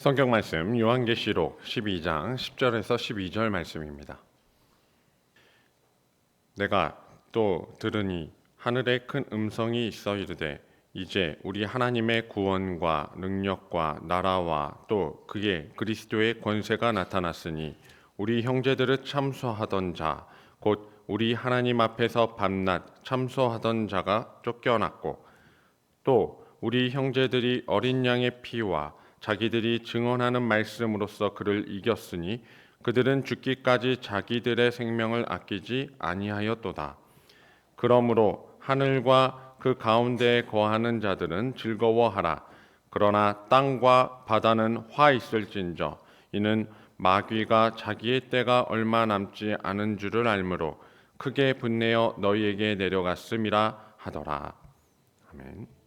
성경 말씀 요한계시록 12장 10절에서 12절 말씀입니다. 내가 또 들으니 하늘에 큰 음성이 있어 이르되 이제 우리 하나님의 구원과 능력과 나라와 또 그의 그리스도의 권세가 나타났으니 우리 형제들을 참소하던 자 곧 우리 하나님 앞에서 밤낮 참소하던 자가 쫓겨났고 또 우리 형제들이 어린 양의 피와 자기들이 증언하는 말씀으로써 그를 이겼으니 그들은 죽기까지 자기들의 생명을 아끼지 아니하였도다. 그러므로 하늘과 그 가운데에 거하는 자들은 즐거워하라. 그러나 땅과 바다는 화 있을진저 이는 마귀가 자기의 때가 얼마 남지 않은 줄을 알므로 크게 분내어 너희에게 내려갔음이라 하더라. 아멘.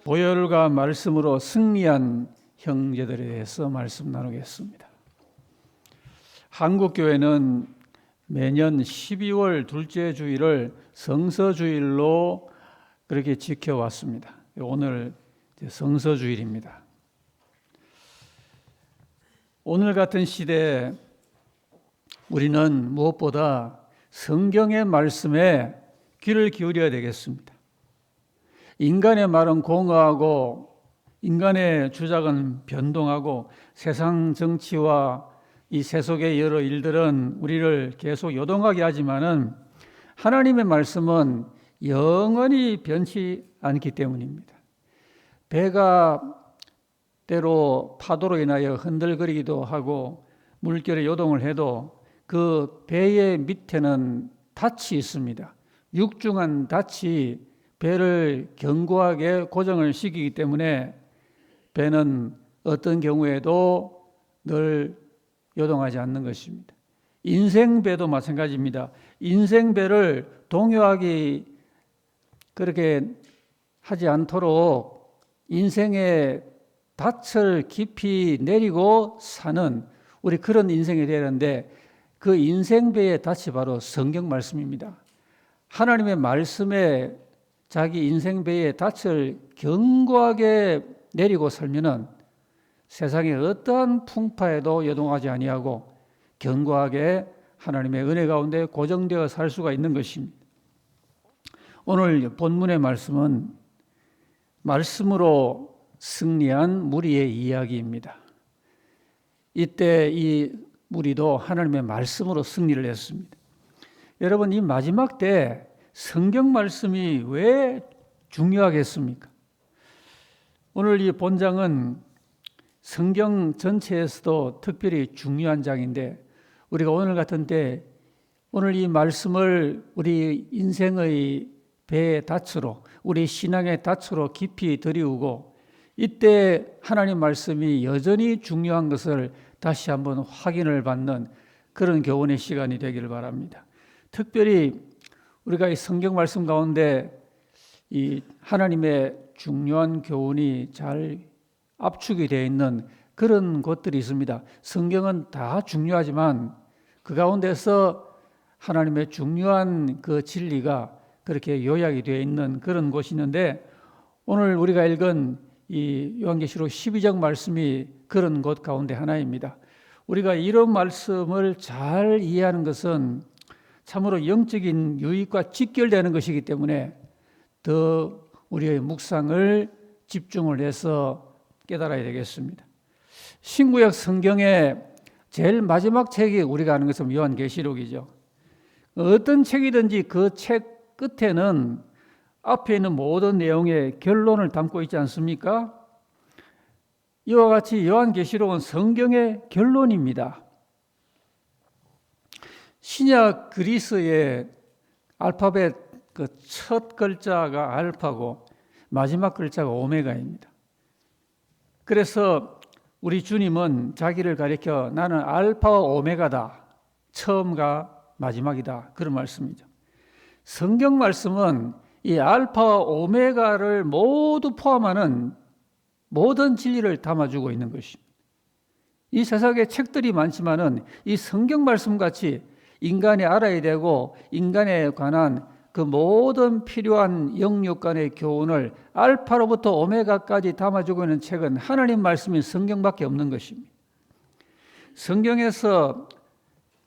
보혈과 말씀으로 승리한 형제들에 대해서 말씀 나누겠습니다. 한국교회는 매년 12월 둘째 주일을 성서주일로 그렇게 지켜왔습니다. 오늘 성서주일입니다. 오늘 같은 시대에 우리는 무엇보다 성경의 말씀에 귀를 기울여야 되겠습니다. 인간의 말은 공허하고 인간의 주장은 변동하고 세상 정치와 이 세속의 여러 일들은 우리를 계속 요동하게 하지만은 하나님의 말씀은 영원히 변치 않기 때문입니다. 배가 때로 파도로 인하여 흔들거리기도 하고 물결에 요동을 해도 그 배의 밑에는 닻이 있습니다. 육중한 닻이 배를 견고하게 고정을 시키기 때문에 배는 어떤 경우에도 늘 요동하지 않는 것입니다. 인생배도 마찬가지입니다. 인생배를 동요하기 그렇게 하지 않도록 인생의 닻을 깊이 내리고 사는 우리 그런 인생이 되는데 그 인생배의 닻이 바로 성경 말씀입니다. 하나님의 말씀에 자기 인생배의 닻을 견고하게 내리고 살면은 세상의 어떠한 풍파에도 요동하지 아니하고 견고하게 하나님의 은혜 가운데 고정되어 살 수가 있는 것입니다. 오늘 본문의 말씀은 말씀으로 승리한 무리의 이야기입니다. 이때 이 무리도 하나님의 말씀으로 승리를 했습니다. 여러분, 이 마지막 때 성경 말씀이 왜 중요하겠습니까? 오늘 이 본장은 성경 전체에서도 특별히 중요한 장인데 우리가 오늘 같은 때 오늘 이 말씀을 우리 인생의 배의 닻으로 우리 신앙의 닻으로 깊이 들이우고 이때 하나님 말씀이 여전히 중요한 것을 다시 한번 확인을 받는 그런 교훈의 시간이 되기를 바랍니다. 특별히 우리가 이 성경 말씀 가운데 이 하나님의 중요한 교훈이 잘 압축이 되어 있는 그런 곳들이 있습니다. 성경은 다 중요하지만 그 가운데서 하나님의 중요한 그 진리가 그렇게 요약이 되어 있는 그런 곳이 있는데 오늘 우리가 읽은 이 요한계시록 12장 말씀이 그런 곳 가운데 하나입니다. 우리가 이런 말씀을 잘 이해하는 것은 참으로 영적인 유익과 직결되는 것이기 때문에 더 우리의 묵상을 집중을 해서 깨달아야 되겠습니다. 신구약 성경의 제일 마지막 책이 우리가 아는 것은 요한계시록이죠. 어떤 책이든지 그 책 끝에는 앞에 있는 모든 내용의 결론을 담고 있지 않습니까? 이와 같이 요한계시록은 성경의 결론입니다. 신약 그리스의 알파벳 그 첫 글자가 알파고 마지막 글자가 오메가입니다. 그래서 우리 주님은 자기를 가리켜 나는 알파와 오메가다. 처음과 마지막이다. 그런 말씀이죠. 성경 말씀은 이 알파와 오메가를 모두 포함하는 모든 진리를 담아주고 있는 것입니다. 이 세상에 책들이 많지만은 이 성경 말씀같이 인간이 알아야 되고 인간에 관한 그 모든 필요한 영육 간의 교훈을 알파로부터 오메가까지 담아주고 있는 책은 하나님 말씀인 성경밖에 없는 것입니다. 성경에서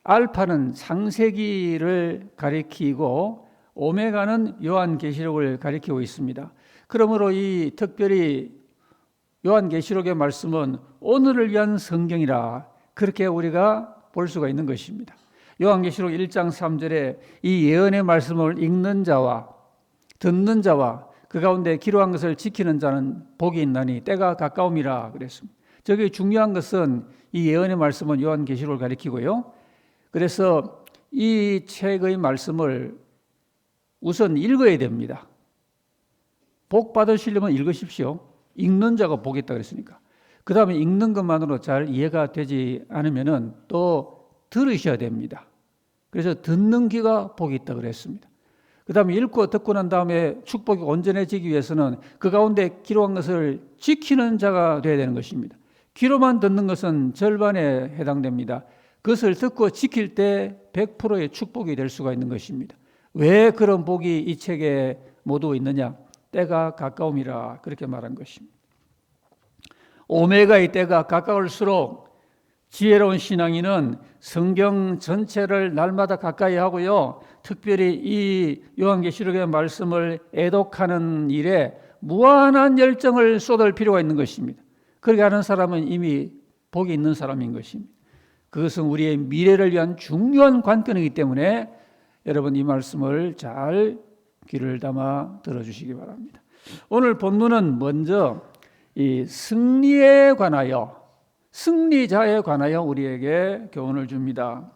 알파는 창세기를 가리키고 오메가는 요한계시록을 가리키고 있습니다. 그러므로 이 특별히 요한계시록의 말씀은 오늘을 위한 성경이라 그렇게 우리가 볼 수가 있는 것입니다. 요한계시록 1장 3절에 이 예언의 말씀을 읽는 자와 듣는 자와 그 가운데 기록한 것을 지키는 자는 복이 있나니 때가 가까움이라 그랬습니다. 저기 중요한 것은 이 예언의 말씀은 요한계시록을 가리키고요. 그래서 이 책의 말씀을 우선 읽어야 됩니다. 복 받으시려면 읽으십시오. 읽는 자가 복이 있다고 그랬으니까. 그 다음에 읽는 것만으로 잘 이해가 되지 않으면 또 들으셔야 됩니다. 그래서 듣는 귀가 복이 있다고 그랬습니다. 그 다음에 읽고 듣고 난 다음에 축복이 온전해지기 위해서는 그 가운데 기록한 것을 지키는 자가 되어야 되는 것입니다. 귀로만 듣는 것은 절반에 해당됩니다. 그것을 듣고 지킬 때 100%의 축복이 될 수가 있는 것입니다. 왜 그런 복이 이 책에 모두 있느냐? 때가 가까움이라 그렇게 말한 것입니다. 오메가의 때가 가까울수록 지혜로운 신앙인은 성경 전체를 날마다 가까이 하고요, 특별히 이 요한계시록의 말씀을 애독하는 일에 무한한 열정을 쏟을 필요가 있는 것입니다. 그렇게 하는 사람은 이미 복이 있는 사람인 것입니다. 그것은 우리의 미래를 위한 중요한 관건이기 때문에 여러분 이 말씀을 잘 귀를 담아 들어주시기 바랍니다. 오늘 본문은 먼저 이 승리에 관하여, 승리자에 관하여 우리에게 교훈을 줍니다.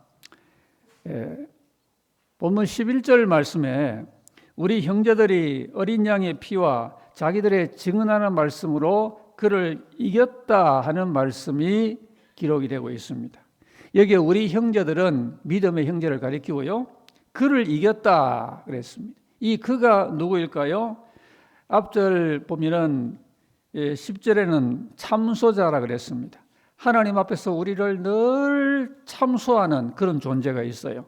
본문 11절 말씀에 우리 형제들이 어린 양의 피와 자기들의 증언하는 말씀으로 그를 이겼다 하는 말씀이 기록이 되고 있습니다. 여기에 우리 형제들은 믿음의 형제를 가리키고요, 그를 이겼다 그랬습니다. 이 그가 누구일까요? 앞절 보면은 10절에는 참소자라 그랬습니다. 하나님 앞에서 우리를 늘 참소하는 그런 존재가 있어요.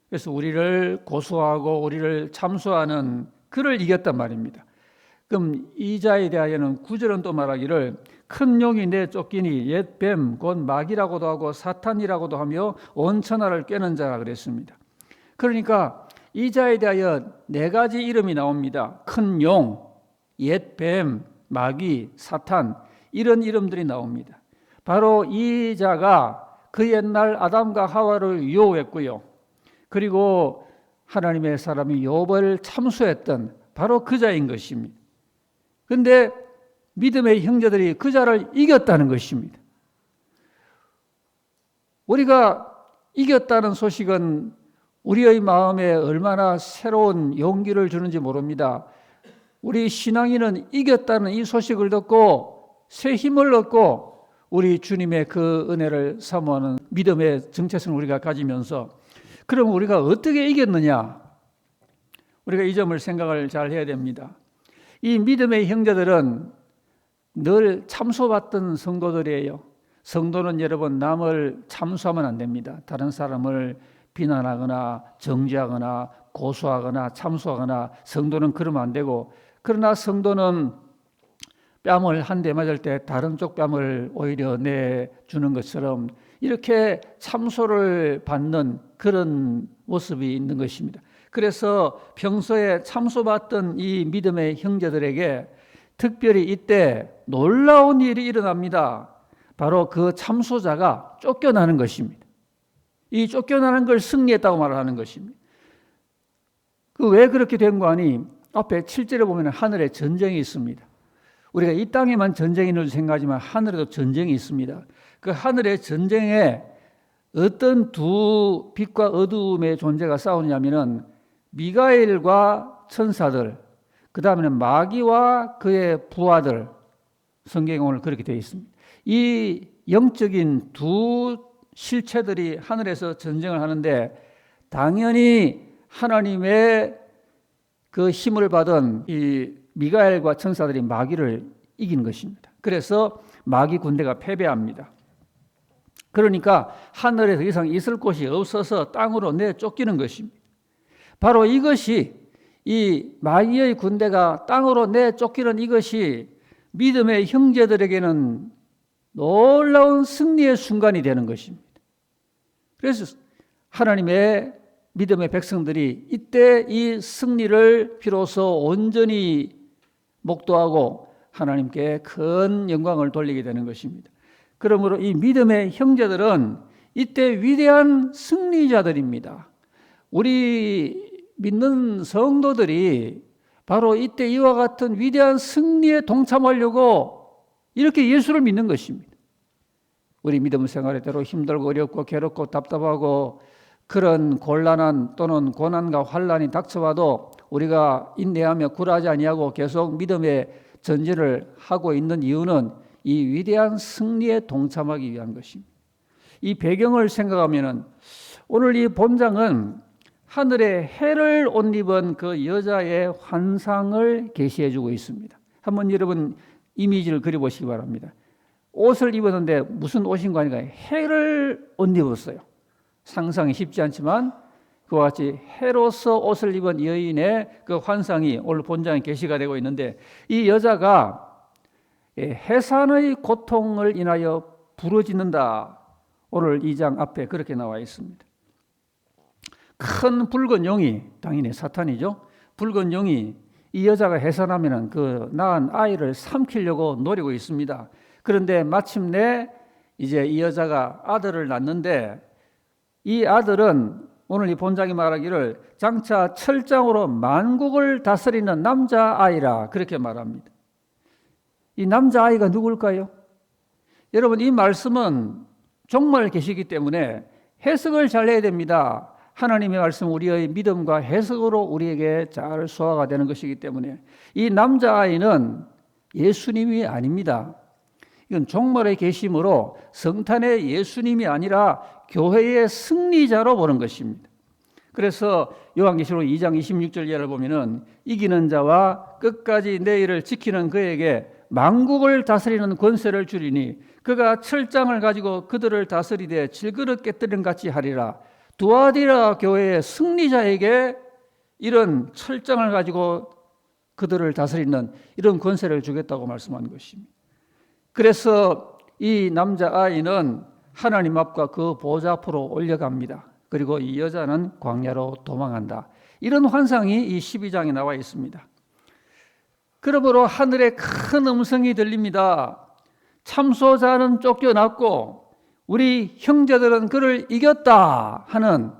그래서 우리를 고소하고 우리를 참소하는 그를 이겼단 말입니다. 그럼 이 자에 대하여는 9절은 또 말하기를 큰 용이 내 쫓기니 옛 뱀 곧 마귀라고도 하고 사탄이라고도 하며 온 천하를 꿰는 자라 그랬습니다. 그러니까 이 자에 대하여 4가지 이름이 나옵니다. 큰 용, 옛 뱀, 마귀, 사탄, 이런 이름들이 나옵니다. 바로 이 자가 그 옛날 아담과 하와를 유혹했고요, 그리고 하나님의 사람이 욥을 참소했던 바로 그 자인 것입니다. 그런데 믿음의 형제들이 그 자를 이겼다는 것입니다. 우리가 이겼다는 소식은 우리의 마음에 얼마나 새로운 용기를 주는지 모릅니다. 우리 신앙인은 이겼다는 이 소식을 듣고 새 힘을 얻고 우리 주님의 그 은혜를 사모하는 믿음의 정체성을 우리가 가지면서, 그럼 우리가 어떻게 이겼느냐? 우리가 이 점을 생각을 잘 해야 됩니다. 이 믿음의 형제들은 늘 참소받던 성도들이에요. 성도는 여러분 남을 참소하면 안 됩니다. 다른 사람을 비난하거나 정죄하거나 고소하거나 참소하거나 성도는 그러면 안 되고, 그러나 성도는 뺨을 한 대 맞을 때 다른 쪽 뺨을 오히려 내주는 것처럼 이렇게 참소를 받는 그런 모습이 있는 것입니다. 그래서 평소에 참소받던 이 믿음의 형제들에게 특별히 이때 놀라운 일이 일어납니다. 바로 그 참소자가 쫓겨나는 것입니다. 이 쫓겨나는 걸 승리했다고 말하는 것입니다. 그 왜 그렇게 된 거 아니? 앞에 7절에 보면 하늘에 전쟁이 있습니다. 우리가 이 땅에만 전쟁이 있는 줄 생각하지만 하늘에도 전쟁이 있습니다. 그 하늘의 전쟁에 어떤 두 빛과 어두움의 존재가 싸우냐면은 미가엘과 천사들, 그 다음에는 마귀와 그의 부하들, 성경에 오늘 그렇게 되어 있습니다. 이 영적인 두 실체들이 하늘에서 전쟁을 하는데 당연히 하나님의 그 힘을 받은 이 미가엘과 천사들이 마귀를 이긴 것입니다. 그래서 마귀 군대가 패배합니다. 그러니까 하늘에 더 이상 있을 곳이 없어서 땅으로 내쫓기는 것입니다. 바로 이것이, 이 마귀의 군대가 땅으로 내쫓기는 이것이 믿음의 형제들에게는 놀라운 승리의 순간이 되는 것입니다. 그래서 하나님의 믿음의 백성들이 이때 이 승리를 비로소 온전히 목도하고 하나님께 큰 영광을 돌리게 되는 것입니다. 그러므로 이 믿음의 형제들은 이때 위대한 승리자들입니다. 우리 믿는 성도들이 바로 이때 이와 같은 위대한 승리에 동참하려고 이렇게 예수를 믿는 것입니다. 우리 믿음 생활에 때로 힘들고 어렵고 괴롭고 답답하고 그런 곤란한 또는 고난과 환난이 닥쳐와도 우리가 인내하며 굴하지 아니하고 계속 믿음의 전진을 하고 있는 이유는 이 위대한 승리에 동참하기 위한 것입니다. 이 배경을 생각하면은 오늘 이 본장은 하늘에 해를 옷 입은 그 여자의 환상을 계시해 주고 있습니다. 한번 여러분 이미지를 그려보시기 바랍니다. 옷을 입었는데 무슨 옷인가 하니까 해를 옷 입었어요. 상상이 쉽지 않지만 그와 같이 해로서 옷을 입은 여인의 그 환상이 오늘 본장에 계시가 되고 있는데, 이 여자가 해산의 고통을 인하여 부러지는다. 오늘 2장 앞에 그렇게 나와 있습니다. 큰 붉은 용이, 당연히 사탄이죠. 붉은 용이 이 여자가 해산하면 그 낳은 아이를 삼키려고 노리고 있습니다. 그런데 마침내 이제 이 여자가 아들을 낳는데, 이 아들은 오늘 이 본장이 말하기를 장차 철장으로 만국을 다스리는 남자아이라 그렇게 말합니다. 이 남자아이가 누굴까요? 여러분, 이 말씀은 정말 계시기 때문에 해석을 잘 해야 됩니다. 하나님의 말씀 우리의 믿음과 해석으로 우리에게 잘 소화가 되는 것이기 때문에 이 남자아이는 예수님이 아닙니다. 이건 종말의 계심으로 성탄의 예수님이 아니라 교회의 승리자로 보는 것입니다. 그래서 요한계시록 2장 26절 예를 보면은 이기는 자와 끝까지 내 일을 지키는 그에게 만국을 다스리는 권세를 주리니 그가 철장을 가지고 그들을 다스리되 질그릇 깨뜨린 같이 하리라. 두아디라 교회의 승리자에게 이런 철장을 가지고 그들을 다스리는 이런 권세를 주겠다고 말씀한 것입니다. 그래서 이 남자아이는 하나님 앞과 그 보좌 앞으로 올려갑니다. 그리고 이 여자는 광야로 도망한다. 이런 환상이 이 12장에 나와 있습니다. 그러므로 하늘에 큰 음성이 들립니다. 참소자는 쫓겨났고 우리 형제들은 그를 이겼다 하는,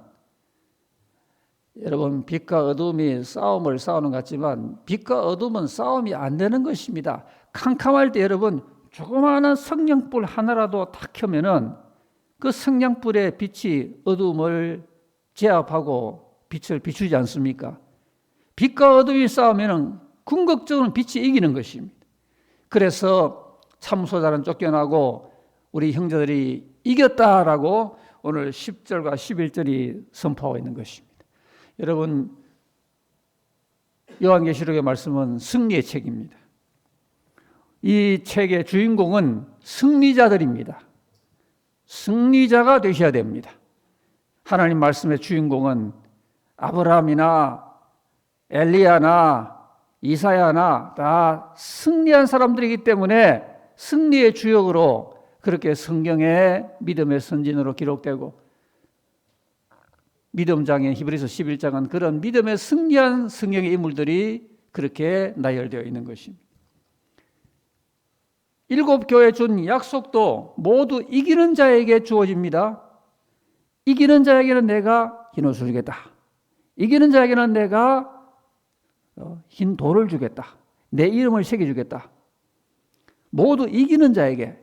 여러분, 빛과 어둠이 싸움을 싸우는 것 같지만 빛과 어둠은 싸움이 안 되는 것입니다. 캄캄할 때 여러분, 조그마한 성냥불 하나라도 탁 켜면은 그 성냥불의 빛이 어둠을 제압하고 빛을 비추지 않습니까? 빛과 어둠이 싸우면은 궁극적으로 빛이 이기는 것입니다. 그래서 참소자는 쫓겨나고 우리 형제들이 이겼다라고 오늘 10절과 11절이 선포하고 있는 것입니다. 여러분, 요한계시록의 말씀은 승리의 책입니다. 이 책의 주인공은 승리자들입니다. 승리자가 되셔야 됩니다. 하나님 말씀의 주인공은 아브라함이나 엘리야나 이사야나 다 승리한 사람들이기 때문에 승리의 주역으로 그렇게 성경의 믿음의 선진으로 기록되고, 믿음장인 히브리서 11장은 그런 믿음의 승리한 성경의 인물들이 그렇게 나열되어 있는 것입니다. 7교회 준 약속도 모두 이기는 자에게 주어집니다. 이기는 자에게는 내가 흰 옷을 주겠다. 이기는 자에게는 내가 흰 돌을 주겠다. 내 이름을 새겨주겠다. 모두 이기는 자에게.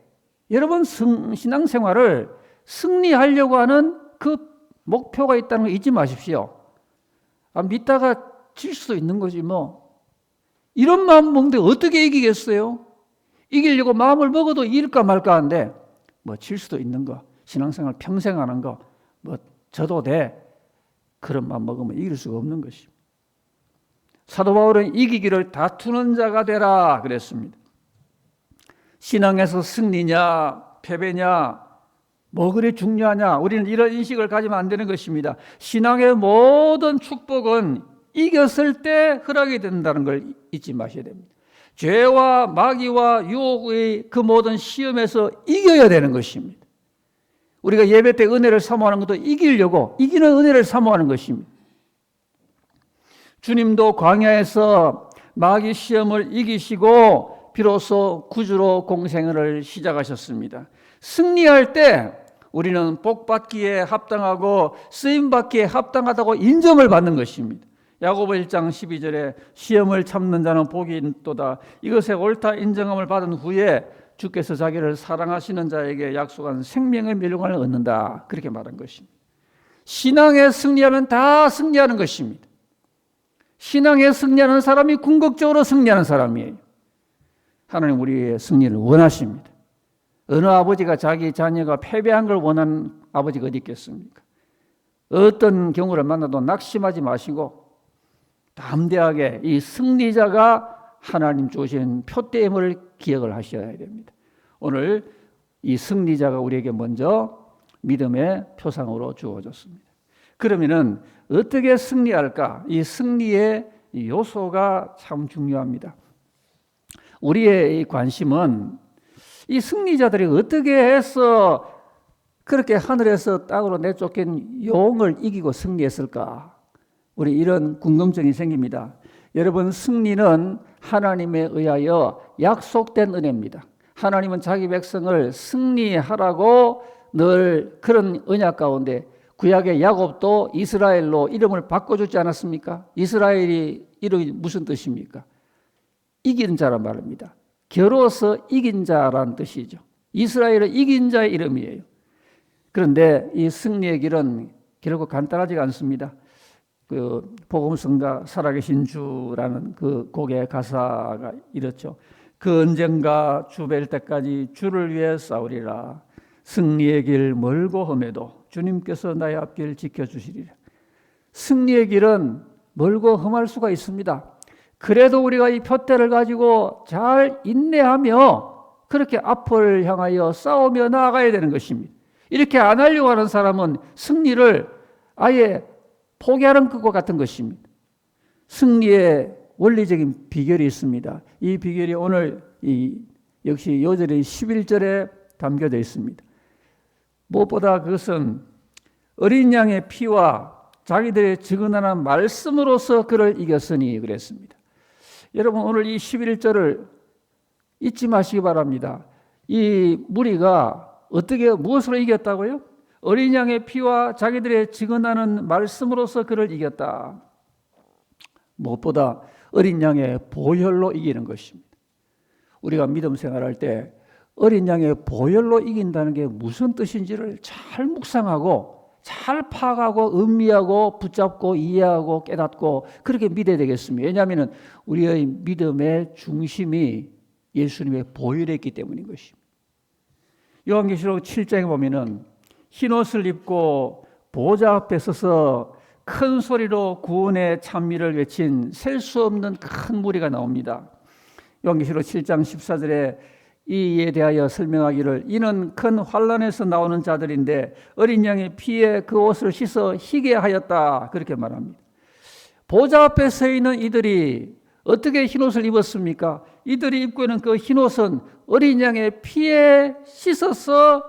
여러분, 신앙생활을 승리하려고 하는 그 목표가 있다는 거 잊지 마십시오. 믿다가 질 수도 있는 거지 뭐. 이런 마음 먹는데 어떻게 이기겠어요? 이기려고 마음을 먹어도 이길까 말까 하는데 뭐 질 수도 있는 거, 신앙생활 평생 하는 거 뭐 져도 돼. 그런 마음 먹으면 이길 수가 없는 것입니다. 사도 바울은 이기기를 다투는 자가 되라 그랬습니다. 신앙에서 승리냐 패배냐 뭐 그리 중요하냐, 우리는 이런 인식을 가지면 안 되는 것입니다. 신앙의 모든 축복은 이겼을 때 허락이 된다는 걸 잊지 마셔야 됩니다. 죄와 마귀와 유혹의 그 모든 시험에서 이겨야 되는 것입니다. 우리가 예배 때 은혜를 사모하는 것도 이기려고 이기는 은혜를 사모하는 것입니다. 주님도 광야에서 마귀 시험을 이기시고 비로소 구주로 공생을 시작하셨습니다. 승리할 때 우리는 복받기에 합당하고 쓰임받기에 합당하다고 인정을 받는 것입니다. 야고보 1장 12절에 시험을 참는 자는 복이 있도다. 이것에 옳다 인정함을 받은 후에 주께서 자기를 사랑하시는 자에게 약속한 생명의 멸류관을 얻는다. 그렇게 말한 것입니다. 신앙에 승리하면 다 승리하는 것입니다. 신앙에 승리하는 사람이 궁극적으로 승리하는 사람이에요. 하나님 우리의 승리를 원하십니다. 어느 아버지가 자기 자녀가 패배한 걸 원하는 아버지가 어디 있겠습니까? 어떤 경우를 만나도 낙심하지 마시고 담대하게 이 승리자가 하나님 주신 표대임을 기억을 하셔야 됩니다. 오늘 이 승리자가 우리에게 먼저 믿음의 표상으로 주어졌습니다. 그러면은 어떻게 승리할까? 이 승리의 요소가 참 중요합니다. 우리의 이 관심은 이 승리자들이 어떻게 해서 그렇게 하늘에서 땅으로 내쫓긴 용을 이기고 승리했을까? 우리 이런 궁금증이 생깁니다. 여러분, 승리는 하나님에 의하여 약속된 은혜입니다. 하나님은 자기 백성을 승리하라고 늘 그런 언약 가운데 구약의 야곱도 이스라엘로 이름을 바꿔주지 않았습니까? 이스라엘이 이름이 무슨 뜻입니까? 이긴 자란 말입니다. 겨루어서 이긴 자란 뜻이죠. 이스라엘은 이긴 자의 이름이에요. 그런데 이 승리의 길은 결국 간단하지가 않습니다. 그 복음성가 살아계신 주라는 그 곡의 가사가 이렇죠. 그 언젠가 주 뵐 때까지 주를 위해 싸우리라. 승리의 길 멀고 험해도 주님께서 나의 앞길 지켜주시리라. 승리의 길은 멀고 험할 수가 있습니다. 그래도 우리가 이 표대를 가지고 잘 인내하며 그렇게 앞을 향하여 싸우며 나아가야 되는 것입니다. 이렇게 안 하려고 하는 사람은 승리를 아예 포기하는 것과 같은 것입니다. 승리의 원리적인 비결이 있습니다. 이 비결이 오늘 역시 요절의 11절에 담겨져 있습니다. 무엇보다 그것은 어린 양의 피와 자기들의 증언하는 말씀으로서 그를 이겼으니 그랬습니다. 여러분, 오늘 이 11절을 잊지 마시기 바랍니다. 이 무리가 어떻게 무엇으로 이겼다고요? 어린 양의 피와 자기들의 증언하는 말씀으로서 그를 이겼다. 무엇보다 어린 양의 보혈로 이기는 것입니다. 우리가 믿음 생활할 때 어린 양의 보혈로 이긴다는 게 무슨 뜻인지를 잘 묵상하고 잘 파악하고 음미하고 붙잡고 이해하고 깨닫고 그렇게 믿어야 되겠습니다. 왜냐하면 우리의 믿음의 중심이 예수님의 보혈에 있기 때문인 것입니다. 요한계시록 7장에 보면은 흰옷을 입고 보좌 앞에 서서 큰 소리로 구원의 찬미를 외친 셀 수 없는 큰 무리가 나옵니다. 요한계시록 7장 14절에 이에 대하여 설명하기를 이는 큰 환난에서 나오는 자들인데 어린 양의 피에 그 옷을 씻어 희게 하였다 그렇게 말합니다. 보좌 앞에 서 있는 이들이 어떻게 흰옷을 입었습니까? 이들이 입고 있는 그 흰옷은 어린 양의 피에 씻어서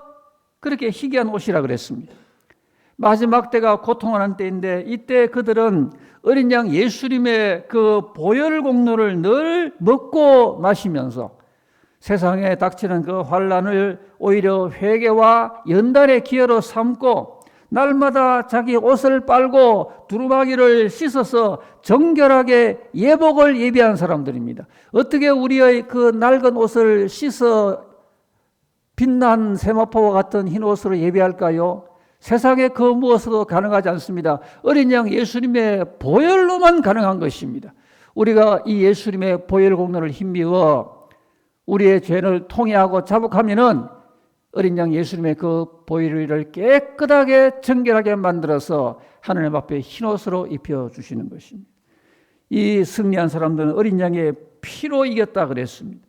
그렇게 희귀한 옷이라 그랬습니다. 마지막 때가 고통하는 때인데 이때 그들은 어린 양 예수님의 그 보혈 공로를 늘 먹고 마시면서 세상에 닥치는 그 환난을 오히려 회개와 연단의 기회로 삼고 날마다 자기 옷을 빨고 두루마기를 씻어서 정결하게 예복을 예비한 사람들입니다. 어떻게 우리의 그 낡은 옷을 씻어 빛난 세마포와 같은 흰 옷으로 예비할까요? 세상에 그 무엇으로도 가능하지 않습니다. 어린 양 예수님의 보혈로만 가능한 것입니다. 우리가 이 예수님의 보혈 공로를 힘입어 우리의 죄를 통회하고 자복하면은 어린 양 예수님의 그 보혈을 깨끗하게 정결하게 만들어서 하나님 앞에 흰옷으로 입혀주시는 것입니다. 이 승리한 사람들은 어린 양의 피로 이겼다 그랬습니다.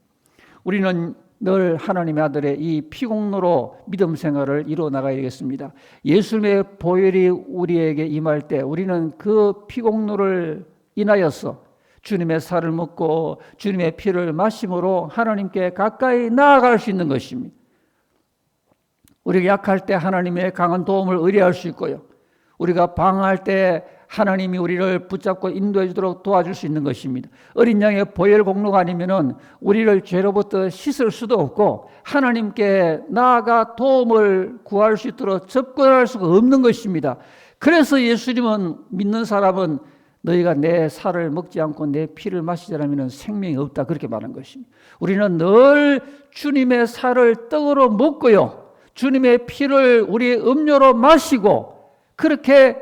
우리는 늘 하나님의 아들의 이 피공로로 믿음 생활을 이루어 나가야 되겠습니다. 예수님의 보혈이 우리에게 임할 때 우리는 그 피공로를 인하여서 주님의 살을 먹고 주님의 피를 마심으로 하나님께 가까이 나아갈 수 있는 것입니다. 우리가 약할 때 하나님의 강한 도움을 의뢰할 수 있고요. 우리가 방황할 때 하나님이 우리를 붙잡고 인도해 주도록 도와줄 수 있는 것입니다. 어린 양의 보혈 공로가 아니면은 우리를 죄로부터 씻을 수도 없고 하나님께 나아가 도움을 구할 수 있도록 접근할 수가 없는 것입니다. 그래서 예수님은 믿는 사람은 너희가 내 살을 먹지 않고 내 피를 마시지 않으면 생명이 없다 그렇게 말한 것입니다. 우리는 늘 주님의 살을 떡으로 먹고요. 주님의 피를 우리의 음료로 마시고 그렇게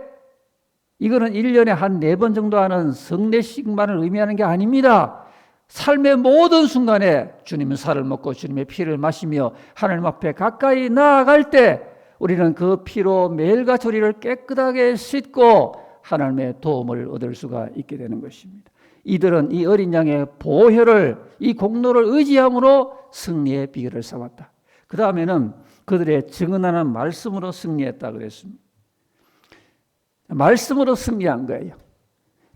이거는 1년에 한 4번 정도 하는 성례식만을 의미하는 게 아닙니다. 삶의 모든 순간에 주님의 살을 먹고 주님의 피를 마시며 하나님 앞에 가까이 나아갈 때 우리는 그 피로 매일같이 우리를 깨끗하게 씻고 하나님의 도움을 얻을 수가 있게 되는 것입니다. 이들은 이 어린 양의 보혈을, 이 공로를 의지함으로 승리의 비결을 삼았다. 그 다음에는 그들의 증언하는 말씀으로 승리했다 그랬습니다. 말씀으로 승리한 거예요.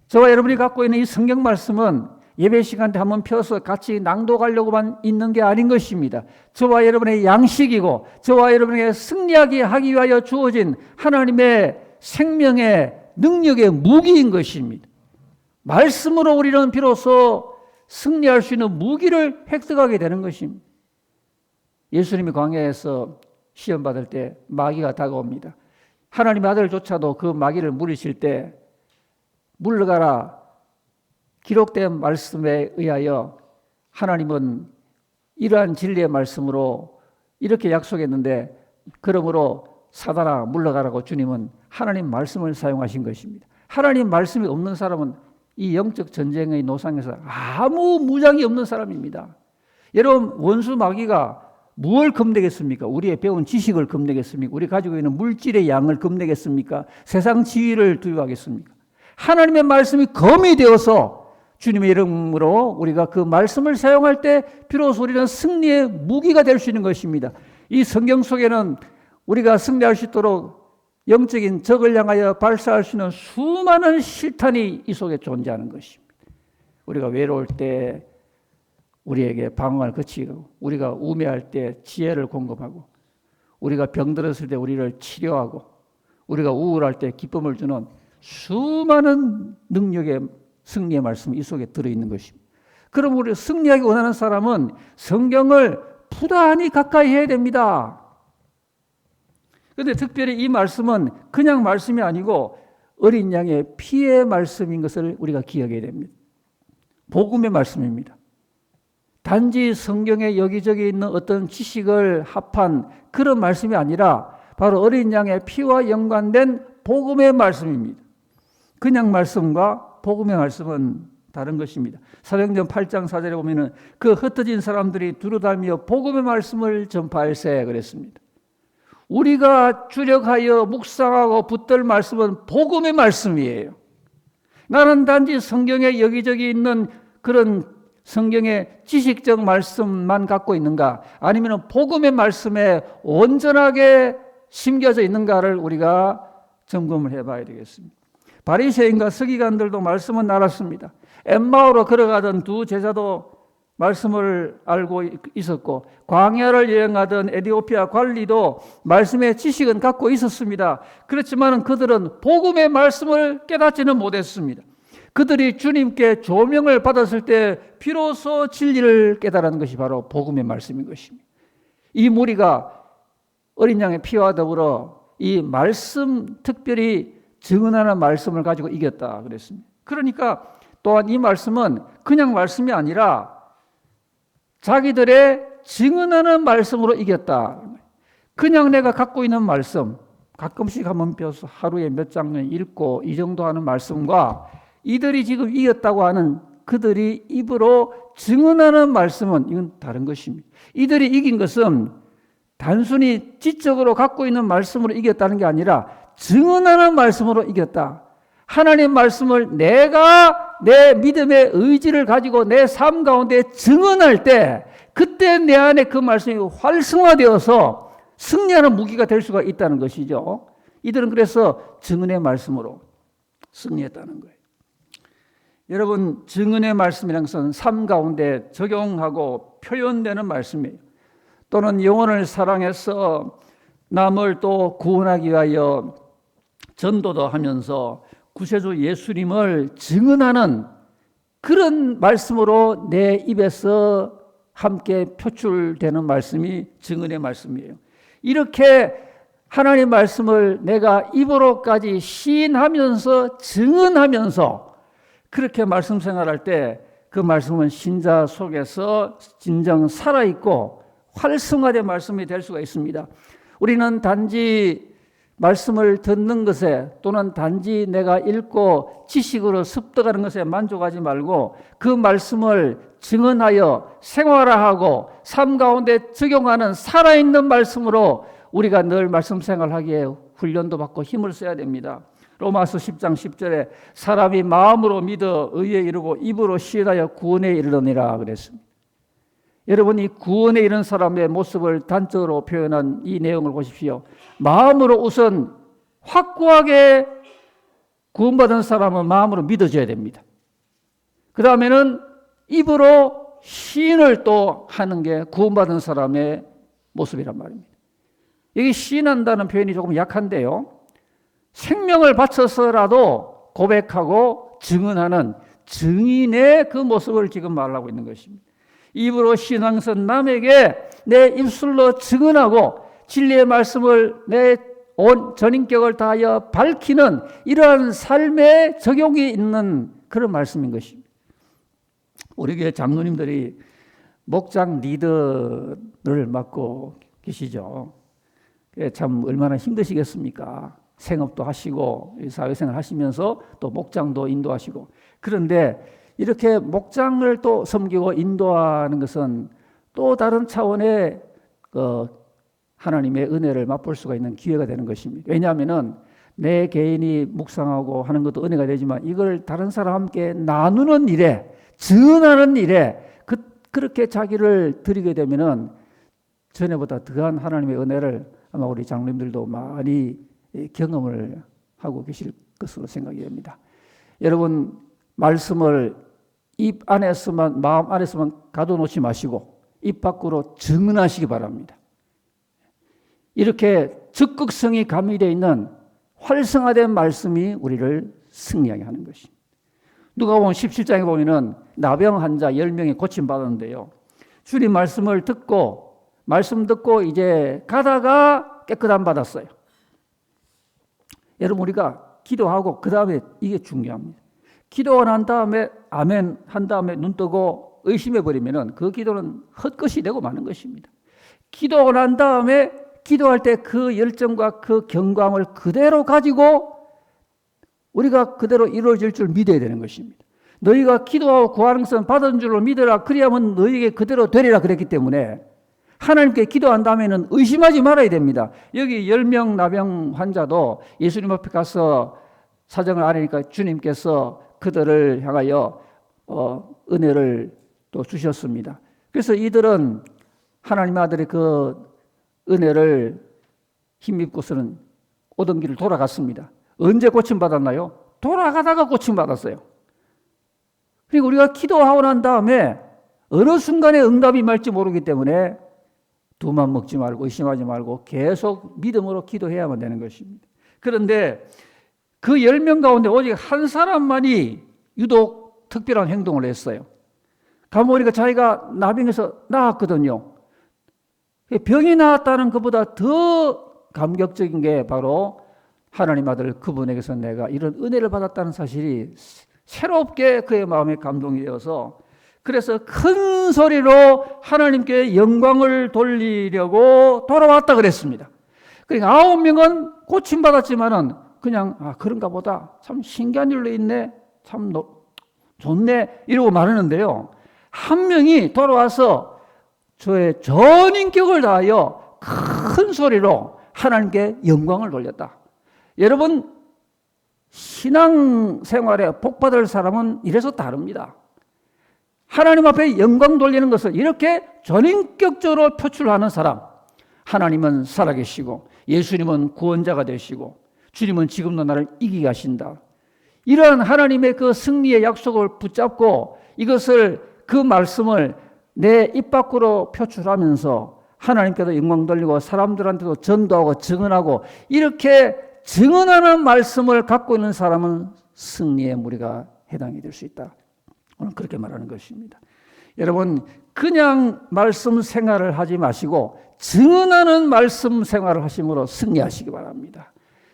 저와 여러분이 갖고 있는 이 성경 말씀은 예배 시간 때 한번 펴서 같이 낭독하려고만 있는 게 아닌 것입니다. 저와 여러분의 양식이고 저와 여러분에게 승리하게 하기 위하여 주어진 하나님의 생명의 능력의 무기인 것입니다. 말씀으로 우리는 비로소 승리할 수 있는 무기를 획득하게 되는 것입니다. 예수님이 광야에서 시험 받을 때 마귀가 다가옵니다. 하나님의 아들조차도 그 마귀를 물리칠 때 물러가라 기록된 말씀에 의하여 하나님은 이러한 진리의 말씀으로 이렇게 약속했는데, 그러므로 사단아 물러가라고 주님은 하나님 말씀을 사용하신 것입니다. 하나님 말씀이 없는 사람은 이 영적 전쟁의 노상에서 아무 무장이 없는 사람입니다. 여러분, 원수 마귀가 무엇을 겁내겠습니까? 우리의 배운 지식을 겁내겠습니까? 우리 가지고 있는 물질의 양을 겁내겠습니까? 세상 지위를 두려워하겠습니까? 하나님의 말씀이 검이 되어서 주님의 이름으로 우리가 그 말씀을 사용할 때 비로소 우리는 승리의 무기가 될 수 있는 것입니다. 이 성경 속에는 우리가 승리할 수 있도록 영적인 적을 향하여 발사할 수 있는 수많은 실탄이 이 속에 존재하는 것입니다. 우리가 외로울 때 우리에게 방황을 거치고, 우리가 우매할 때 지혜를 공급하고, 우리가 병들었을 때 우리를 치료하고, 우리가 우울할 때 기쁨을 주는 수많은 능력의 승리의 말씀이 이 속에 들어있는 것입니다. 그럼 우리 승리하기 원하는 사람은 성경을 부단히 가까이 해야 됩니다. 그런데 특별히 이 말씀은 그냥 말씀이 아니고 어린 양의 피의 말씀인 것을 우리가 기억해야 됩니다. 복음의 말씀입니다. 단지 성경에 여기저기 있는 어떤 지식을 합한 그런 말씀이 아니라 바로 어린 양의 피와 연관된 복음의 말씀입니다. 그냥 말씀과 복음의 말씀은 다른 것입니다. 사도행전 8장 4절에 보면은 그 흩어진 사람들이 두루다니며 복음의 말씀을 전파할세 그랬습니다. 우리가 주력하여 묵상하고 붙들 말씀은 복음의 말씀이에요. 나는 단지 성경에 여기저기 있는 그런 성경의 지식적 말씀만 갖고 있는가, 아니면 복음의 말씀에 온전하게 심겨져 있는가를 우리가 점검을 해봐야 되겠습니다. 바리새인과 서기관들도 말씀은 알았습니다. 엠마오로 걸어가던 두 제자도 말씀을 알고 있었고, 광야를 여행하던 에티오피아 관리도 말씀의 지식은 갖고 있었습니다. 그렇지만 그들은 복음의 말씀을 깨닫지는 못했습니다. 그들이 주님께 조명을 받았을 때 비로소 진리를 깨달은 것이 바로 복음의 말씀인 것입니다. 이 무리가 어린 양의 피와 더불어 이 말씀, 특별히 증언하는 말씀을 가지고 이겼다 그랬습니다. 그러니까 또한 이 말씀은 그냥 말씀이 아니라 자기들의 증언하는 말씀으로 이겼다. 그냥 내가 갖고 있는 말씀, 가끔씩 한번 펴서 하루에 몇 장면 읽고 이 정도 하는 말씀과 이들이 지금 이겼다고 하는 그들이 입으로 증언하는 말씀은 이건 다른 것입니다. 이들이 이긴 것은 단순히 지적으로 갖고 있는 말씀으로 이겼다는 게 아니라 증언하는 말씀으로 이겼다. 하나님 말씀을 내가 내 믿음의 의지를 가지고 내 삶 가운데 증언할 때 그때 내 안에 그 말씀이 활성화되어서 승리하는 무기가 될 수가 있다는 것이죠. 이들은 그래서 증언의 말씀으로 승리했다는 거예요. 여러분, 증언의 말씀이라는 것은 삶 가운데 적용하고 표현되는 말씀이에요. 또는 영혼을 사랑해서 남을 또 구원하기 위하여 전도도 하면서 구세주 예수님을 증언하는 그런 말씀으로 내 입에서 함께 표출되는 말씀이 증언의 말씀이에요. 이렇게 하나님의 말씀을 내가 입으로까지 시인하면서 증언하면서 그렇게 말씀 생활할 때 그 말씀은 신자 속에서 진정 살아있고 활성화된 말씀이 될 수가 있습니다. 우리는 단지 말씀을 듣는 것에 또는 단지 내가 읽고 지식으로 습득하는 것에 만족하지 말고 그 말씀을 증언하여 생활화하고 삶 가운데 적용하는 살아있는 말씀으로 우리가 늘 말씀 생활하기에 훈련도 받고 힘을 써야 됩니다. 로마서 10장 10절에 사람이 마음으로 믿어 의에 이르고 입으로 시인하여 구원에 이르느니라 그랬습니다. 여러분, 이 구원에 이른 사람의 모습을 단적으로 표현한 이 내용을 보십시오. 마음으로 우선 확고하게 구원받은 사람은 마음으로 믿어줘야 됩니다. 그 다음에는 입으로 시인을 또 하는 게 구원받은 사람의 모습이란 말입니다. 여기 시인한다는 표현이 조금 약한데요. 생명을 바쳐서라도 고백하고 증언하는 증인의 그 모습을 지금 말하고 있는 것입니다. 입으로 신앙선 남에게 내 입술로 증언하고 진리의 말씀을 내 온 전인격을 다하여 밝히는 이러한 삶의 적용이 있는 그런 말씀인 것입니다. 우리 교회 장로님들이 목장 리더를 맡고 계시죠. 참 얼마나 힘드시겠습니까? 생업도 하시고 사회생활 하시면서 또 목장도 인도하시고, 그런데 이렇게 목장을 또 섬기고 인도하는 것은 또 다른 차원의 하나님의 은혜를 맛볼 수가 있는 기회가 되는 것입니다. 왜냐하면 내 개인이 묵상하고 하는 것도 은혜가 되지만 이걸 다른 사람과 함께 나누는 일에, 증언하는 일에 그렇게 자기를 드리게 되면은 전에보다 더한 하나님의 은혜를 아마 우리 장로님들도 많이 경험을 하고 계실 것으로 생각이 됩니다. 여러분, 말씀을 입 안에서만, 마음 안에서만 가둬놓지 마시고 입 밖으로 증언하시기 바랍니다. 이렇게 적극성이 가미되어 있는 활성화된 말씀이 우리를 승리하게 하는 것입니다. 누가복음 17장에 보면은 나병 환자 10명이 고침받았는데요. 주님 말씀 듣고 이제 가다가 깨끗함 받았어요. 여러분, 우리가 기도하고 그 다음에 이게 중요합니다. 기도가 난 다음에 아멘 한 다음에 눈 뜨고 의심해 버리면은 그 기도는 헛것이 되고 마는 것입니다. 기도가 난 다음에 기도할 때 그 열정과 그 경광을 그대로 가지고 우리가 그대로 이루어질 줄 믿어야 되는 것입니다. 너희가 기도하고 구하는 것은 받은 줄로 믿으라. 그리하면 너희에게 그대로 되리라 그랬기 때문에 하나님께 기도한 다음에는 의심하지 말아야 됩니다. 여기 10명 나병 환자도 예수님 앞에 가서 사정을 아뢰니까 주님께서 그들을 향하여 은혜를 또 주셨습니다. 그래서 이들은 하나님의 아들의 그 은혜를 힘입고서는 오던 길을 돌아갔습니다. 언제 고침받았나요? 돌아가다가 고침받았어요. 그리고 우리가 기도하고 난 다음에 어느 순간에 응답이 임할지 모르기 때문에 두만 먹지 말고 의심하지 말고 계속 믿음으로 기도해야만 되는 것입니다. 그런데 그 10명 가운데 오직 한 사람만이 유독 특별한 행동을 했어요. 가보니까 자기가 나병에서 나았거든요. 병이 나았다는 것보다 더 감격적인 게 바로 하나님 아들 그분에게서 내가 이런 은혜를 받았다는 사실이 새롭게 그의 마음에 감동이 되어서 그래서 큰 소리로 하나님께 영광을 돌리려고 돌아왔다 그랬습니다. 그러니까 9명은 고침받았지만은 그냥 그런가 보다, 참 신기한 일로 있네, 참 좋네 이러고 말하는데요. 한 명이 돌아와서 저의 전 인격을 다하여 큰 소리로 하나님께 영광을 돌렸다. 여러분, 신앙생활에 복받을 사람은 이래서 다릅니다. 하나님 앞에 영광 돌리는 것을 이렇게 전인격적으로 표출하는 사람, 하나님은 살아계시고 예수님은 구원자가 되시고 주님은 지금도 나를 이기게 하신다. 이러한 하나님의 그 승리의 약속을 붙잡고 이것을, 그 말씀을 내 입 밖으로 표출하면서 하나님께도 영광 돌리고 사람들한테도 전도하고 증언하고 이렇게 증언하는 말씀을 갖고 있는 사람은 승리의 무리가 해당이 될 수 있다. 오늘 그렇게 말하는 것입니다. 여러분, 그냥 말씀 생활을 하지 마시고 증언하는 말씀 생활을 하심으로 승리하시기 바랍니다.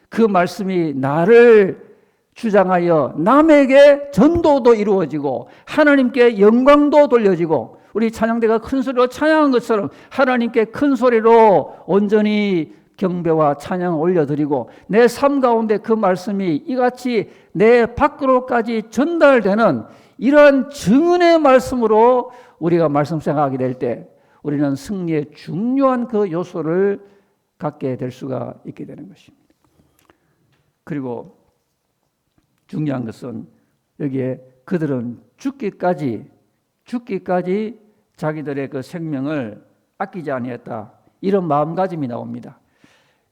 그 말씀이 나를 주장하여 남에게 전도도 이루어지고 하나님께 영광도 돌려지고, 우리 찬양대가 큰 소리로 찬양한 것처럼 하나님께 큰 소리로 온전히 경배와 찬양을 올려드리고 내 삶 가운데 그 말씀이 이같이 내 밖으로까지 전달되는 이러한 증언의 말씀으로 우리가 말씀 생각하게 될 때 우리는 승리의 중요한 그 요소를 갖게 될 수가 있게 되는 것입니다. 그리고 중요한 것은 여기에 그들은 죽기까지 자기들의 그 생명을 아끼지 아니했다. 이런 마음가짐이 나옵니다.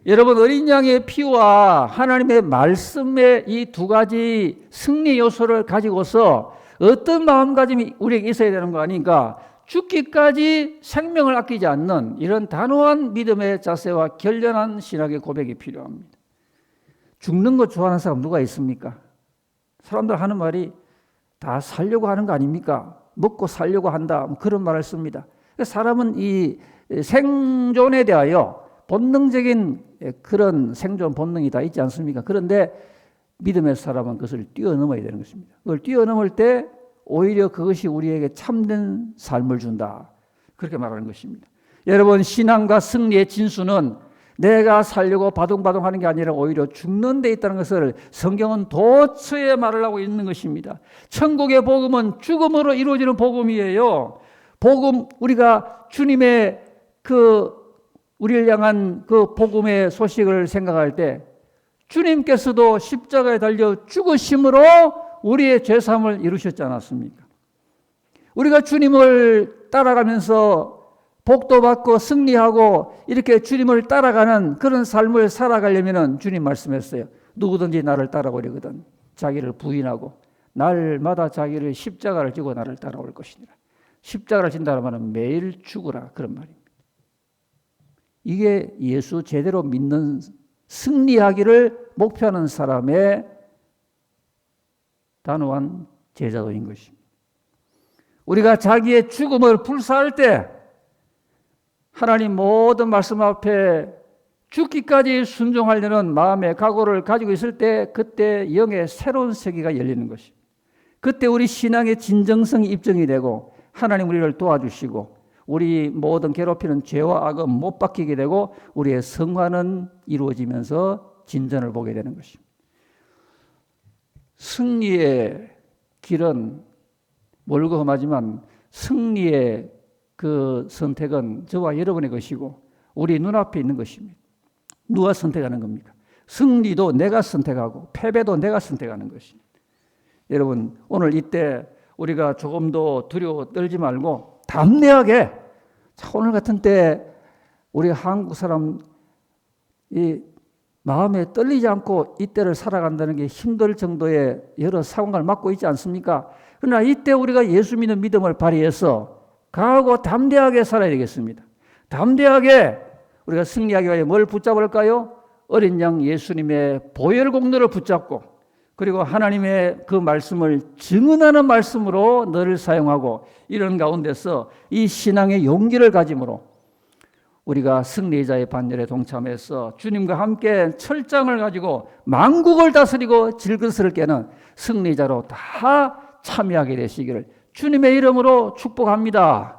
여러분, 어린 양의 피와 하나님의 말씀의 이 두 가지 승리 요소를 가지고서 어떤 마음가짐이 우리에게 있어야 되는 거 아닌가? 죽기까지 생명을 아끼지 않는 이런 단호한 믿음의 자세와 결연한 신학의 고백이 필요합니다. 죽는 거 좋아하는 사람 누가 있습니까? 사람들 하는 말이 다 살려고 하는 거 아닙니까? 먹고 살려고 한다, 그런 말을 씁니다. 사람은 이 생존에 대하여 본능적인 그런 생존 본능이 다 있지 않습니까? 그런데 믿음의 사람은 그것을 뛰어넘어야 되는 것입니다. 그걸 뛰어넘을 때 오히려 그것이 우리에게 참된 삶을 준다, 그렇게 말하는 것입니다. 여러분, 신앙과 승리의 진수는 내가 살려고 바둥바둥 하는 게 아니라 오히려 죽는 데 있다는 것을 성경은 도처에 말을 하고 있는 것입니다. 천국의 복음은 죽음으로 이루어지는 복음이에요. 복음, 우리가 주님의 우리를 향한 그 복음의 소식을 생각할 때 주님께서도 십자가에 달려 죽으심으로 우리의 죄사함을 이루셨지 않았습니까? 우리가 주님을 따라가면서 복도 받고 승리하고 이렇게 주님을 따라가는 그런 삶을 살아가려면 주님 말씀했어요. 누구든지 나를 따라오려거든 자기를 부인하고 날마다 자기를 십자가를 지고 나를 따라올 것이니라. 십자가를 진다는 말은 매일 죽으라, 그런 말입니다. 이게 예수 제대로 믿는, 승리하기를 목표하는 사람의 단호한 제자도인 것입니다. 우리가 자기의 죽음을 불사할 때 하나님 모든 말씀 앞에 죽기까지 순종하려는 마음의 각오를 가지고 있을 때 그때 영의 새로운 세계가 열리는 것입니다. 그때 우리 신앙의 진정성이 입증이 되고 하나님 우리를 도와주시고 우리 모든 괴롭히는 죄와 악은 못 박히게 되고 우리의 성화는 이루어지면서 진전을 보게 되는 것입니다. 승리의 길은 멀고 험하지만 승리의 그 선택은 저와 여러분의 것이고 우리 눈앞에 있는 것입니다. 누가 선택하는 겁니까? 승리도 내가 선택하고 패배도 내가 선택하는 것입니다. 여러분, 오늘 이때 우리가 조금도 두려워 떨지 말고 담대하게, 오늘 같은 때 우리 한국 사람 이 마음에 떨리지 않고 이때를 살아간다는 게 힘들 정도의 여러 상황을 맞고 있지 않습니까? 그러나 이때 우리가 예수 믿는 믿음을 발휘해서 강하고 담대하게 살아야 되겠습니다. 담대하게 우리가 승리하기 위해 뭘 붙잡을까요? 어린 양 예수님의 보혈 공로를 붙잡고 그리고 하나님의 그 말씀을 증언하는 말씀으로 너를 사용하고 이런 가운데서 이 신앙의 용기를 가짐으로 우리가 승리자의 반열에 동참해서 주님과 함께 철장을 가지고 만국을 다스리고 질그릇을 깨는 승리자로 다 참여하게 되시기를 주님의 이름으로 축복합니다.